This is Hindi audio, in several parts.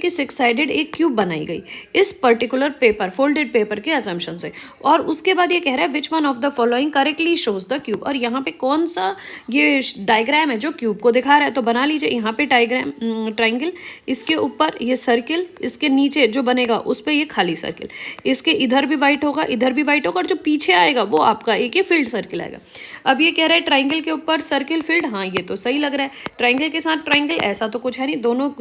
कि 6 साइडेड एक क्यूब बनाई गई इस पर्टिकुलर पेपर, फोल्डेड पेपर के असम्पशन से। और उसके बाद ये कह रहा है which one of the following correctly shows the cube, और यहाँ पे कौन सा ये डायग्राम है जो क्यूब को दिखा रहा है। तो बना लीजिए यहाँ पे डायग्राम, ट्राइंगल, इसके ऊपर ये सर्किल, इसके नीचे जो बनेगा उस पर ये खाली सर्किल, इसके इधर भी वाइट होगा, इधर भी वाइट होगा, और जो पीछे आएगा वो आपका एक ये फील्ड सर्किल आएगा। अब ये कह रहा है ट्राइंगल के ऊपर सर्किल फील्ड, हाँ ये तो सही लग रहा है। ट्राइंगल के साथ ट्राइंगल, ऐसा तो कुछ है नहीं,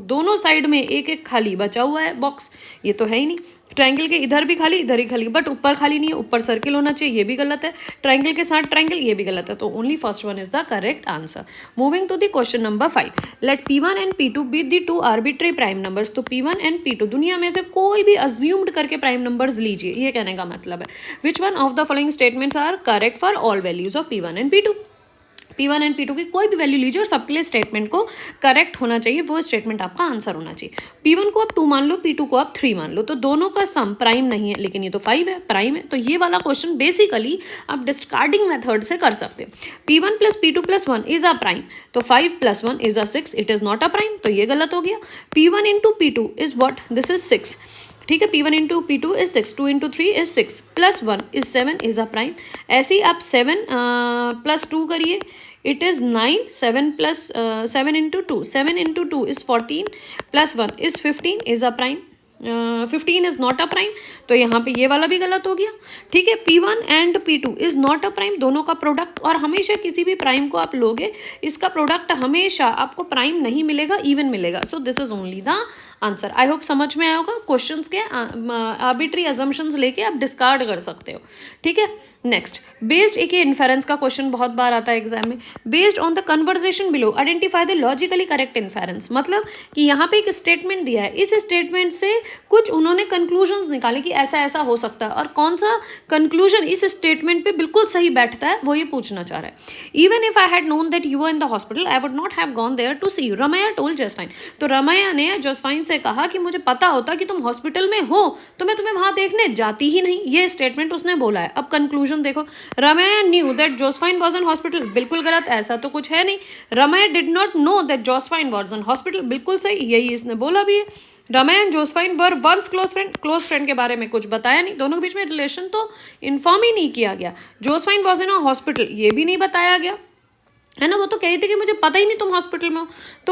दोनों साइड में एक एक खाली बचा हुआ है बॉक्स, ये तो है ही नहीं। ट्राइंगल के इधर भी खाली, इधर ही खाली, बट ऊपर खाली नहीं है, ऊपर सर्किल होना चाहिए, ये भी गलत है। ट्राइंगल के साथ ट्राइंगल, ये भी गलत है। तो only first one is the correct answer. Moving to the question number 5, let P1 and P2 be the two arbitrary prime numbers. तो P1 एंड P2 दुनिया में से कोई भी अज्यूम्ड करके प्राइम नंबर्स लीजिए, ये कहने का मतलब है। Which one of the following statements are correct for all values of P1 and P2। P1 and P2 की कोई भी वैल्यू लीजिए और सबके लिए स्टेटमेंट को करेक्ट होना चाहिए, वो स्टेटमेंट आपका आंसर होना चाहिए। P1 को आप 2 मान लो, P2 को आप 3 मान लो, तो दोनों का सम प्राइम नहीं है, लेकिन ये तो 5 है, प्राइम है। तो ये वाला क्वेश्चन बेसिकली आप डिस्कार्डिंग मेथड से कर सकते हो। P1 plus P2 plus 1 is a prime, तो 5 plus 1 is a 6, it is not a prime, तो ये गलत हो गया। P1 into P2 is what, this is 6, ठीक है। P1 into P2 is 6, 2 into 3 is 6, plus 1 is 7 is a prime. ऐसे ही आप 7 प्लस 2 करिए, it is 9, 7 plus 7 into 2, 7 into 2 is 14, plus 1 is 15 is a prime, 15 is not a prime, तो यहाँ पे ये वाला भी गलत हो गया, ठीक है। P1 and P2 is not a prime, दोनों का प्रोडक्ट, और हमेशा किसी भी प्राइम को आप लोगे, इसका प्रोडक्ट हमेशा आपको प्राइम नहीं मिलेगा, इवन मिलेगा। So this is only the answer. I hope समझ में आया होगा। क्वेश्चंस के आर्बिट्री अजम्पशंस लेके आप डिस्कार्ड कर सकते हो, ठीक है। नेक्स्ट, बेस्ड, एक इन्फेरेंस का क्वेश्चन बहुत बार आता है एग्जाम में। Based on the conversation below identify the logically correct inference, मतलब कि यहाँ पे एक स्टेटमेंट दिया है, इस स्टेटमेंट से कुछ उन्होंने कंक्लूजन्स निकाले कि ऐसा ऐसा हो सकता है, और कौन सा कंक्लूजन इस स्टेटमेंट पे बिल्कुल सही बैठता है, वो ये पूछना चाह रहा है। Even if I had known that you are in the hospital I would not have gone there to see you, Ramaiah told Josephine. तो रमैया ने जोसेफाइन से कहा कि मुझे पता होता कि तुम हॉस्पिटल में हो तो मैं तुम्हें वहां देखने जाती ही नहीं, ये स्टेटमेंट उसने बोला है। अब कंक्लूजन देखो, Ramaiah knew that Josephine was in hospital, बिल्कुल गलत, ऐसा तो कुछ है नहीं। Ramaiah did not know that Josephine was in hospital, बिल्कुल सही, यही इसने बोला भी है। Ramaiah and Josephine were once close friend के बारे में कुछ बताया नहीं, दोनों के बीच में रिलेशन तो इन्फॉर्म ही नहीं किया गया। Josephine was in a hospital, ये भी नहीं बताया गया, है ना। वो तो कही थी कि मुझे पता ही नहीं तुम हॉस्पिटल में हो। तो